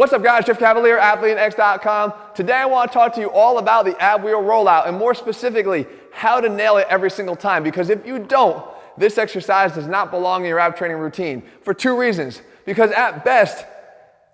What's up guys, Jeff Cavalier, AthleanX.com. Today I want to talk to you all about the ab wheel rollout and more specifically, how to nail it every single time. Because if you don't, this exercise does not belong in your ab training routine for two reasons. Because at best,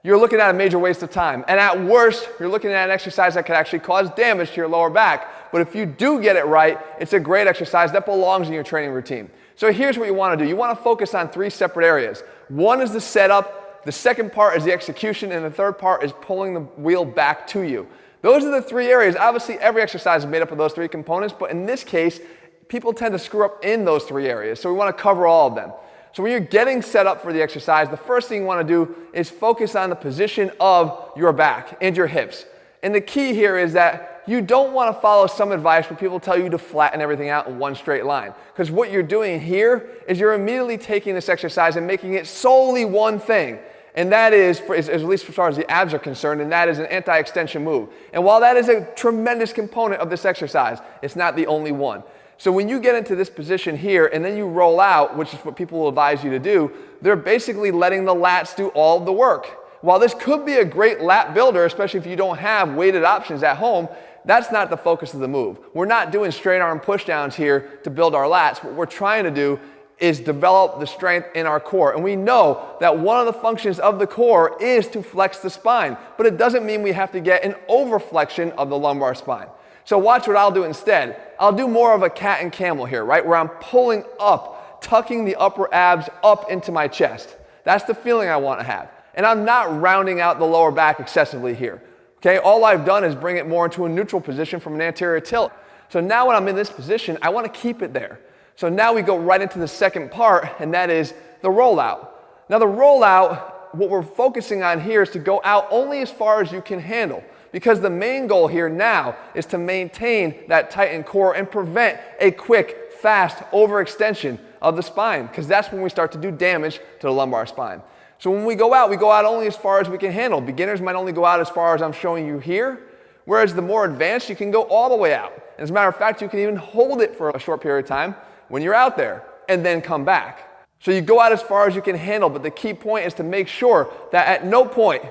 you're looking at a major waste of time. And at worst, you're looking at an exercise that could actually cause damage to your lower back. But if you do get it right, it's a great exercise that belongs in your training routine. So here's what you want to do. You want to focus on three separate areas. One is the setup. The second part is the execution, and the third part is pulling the wheel back to you. Those are the three areas. Obviously, every exercise is made up of those three components, but in this case, people tend to screw up in those three areas, so we want to cover all of them. So when you're getting set up for the exercise, the first thing you want to do is focus on the position of your back and your hips. And the key here is that you don't want to follow some advice where people tell you to flatten everything out in one straight line. Because what you're doing here is you're immediately taking this exercise and making it solely one thing. And that is, at least as far as the abs are concerned, and that is an anti-extension move. And while that is a tremendous component of this exercise, it's not the only one. So when you get into this position here and then you roll out, which is what people will advise you to do, they're basically letting the lats do all of the work. While this could be a great lat builder, especially if you don't have weighted options at home, that's not the focus of the move. We're not doing straight arm pushdowns here to build our lats. What we're trying to do is develop the strength in our core. And we know that one of the functions of the core is to flex the spine, but it doesn't mean we have to get an overflexion of the lumbar spine. So watch what I'll do instead. I'll do more of a cat and camel here, right? Where I'm pulling up, tucking the upper abs up into my chest. That's the feeling I want to have. And I'm not rounding out the lower back excessively here. Okay, all I've done is bring it more into a neutral position from an anterior tilt. So now when I'm in this position, I want to keep it there. So now we go right into the second part, and that is the rollout. Now the rollout, what we're focusing on here is to go out only as far as you can handle, because the main goal here now is to maintain that tightened core and prevent a quick, fast overextension of the spine, because that's when we start to do damage to the lumbar spine. So when we go out only as far as we can handle. Beginners might only go out as far as I'm showing you here, whereas the more advanced, you can go all the way out. And as a matter of fact, you can even hold it for a short period of time when you're out there, and then come back. So you go out as far as you can handle, but the key point is to make sure that at no point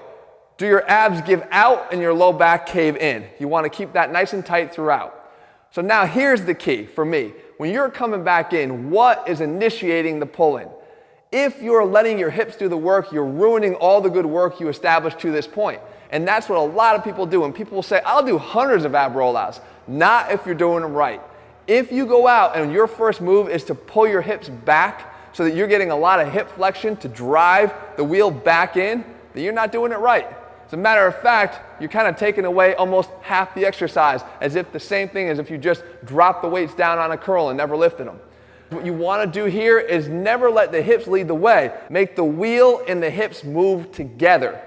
do your abs give out and your low back cave in. You want to keep that nice and tight throughout. So now here's the key for me. When you're coming back in, what is initiating the pull-in? If you're letting your hips do the work, you're ruining all the good work you established to this point. And that's what a lot of people do. And people will say, I'll do hundreds of ab rollouts. Not if you're doing them right. If you go out and your first move is to pull your hips back so that you're getting a lot of hip flexion to drive the wheel back in, then you're not doing it right. As a matter of fact, you're kind of taking away almost half the exercise, as if the same thing as if you just dropped the weights down on a curl and never lifted them. What you want to do here is never let the hips lead the way. Make the wheel and the hips move together.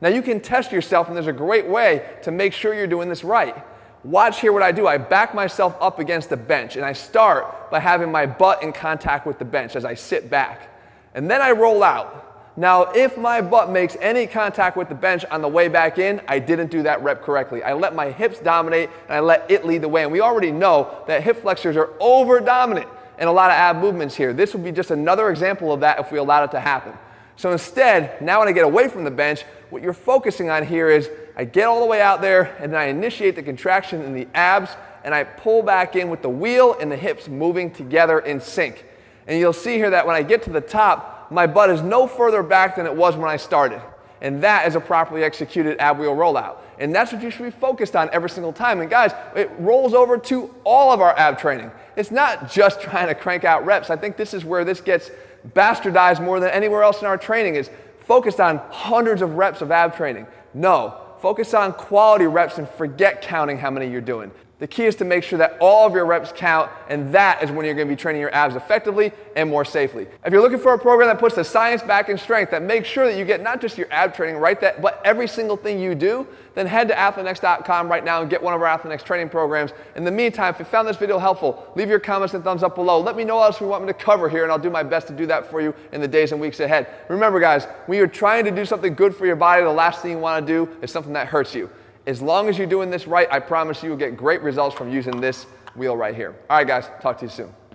Now you can test yourself, and there's a great way to make sure you're doing this right. Watch here what I do. I back myself up against the bench, and I start by having my butt in contact with the bench as I sit back. And then I roll out. Now, if my butt makes any contact with the bench on the way back in, I didn't do that rep correctly. I let my hips dominate, and I let it lead the way. And we already know that hip flexors are over-dominant in a lot of ab movements here. This would be just another example of that if we allowed it to happen. So instead, now when I get away from the bench, what you're focusing on here is I get all the way out there and then I initiate the contraction in the abs and I pull back in with the wheel and the hips moving together in sync. And you'll see here that when I get to the top, my butt is no further back than it was when I started. And that is a properly executed ab wheel rollout. And that's what you should be focused on every single time. And guys, it rolls over to all of our ab training. It's not just trying to crank out reps. I think this is where this gets bastardized more than anywhere else in our training, is focused on hundreds of reps of ab training. No, focus on quality reps and forget counting how many you're doing. The key is to make sure that all of your reps count, and that is when you're going to be training your abs effectively and more safely. If you're looking for a program that puts the science back in strength, that makes sure that you get not just your ab training right, but every single thing you do, then head to AthleanX.com right now and get one of our AthleanX training programs. In the meantime, if you found this video helpful, leave your comments and thumbs up below. Let me know what else you want me to cover here, and I'll do my best to do that for you in the days and weeks ahead. Remember guys, when you're trying to do something good for your body, the last thing you want to do is something that hurts you. As long as you're doing this right, I promise you will get great results from using this wheel right here. All right, guys, talk to you soon.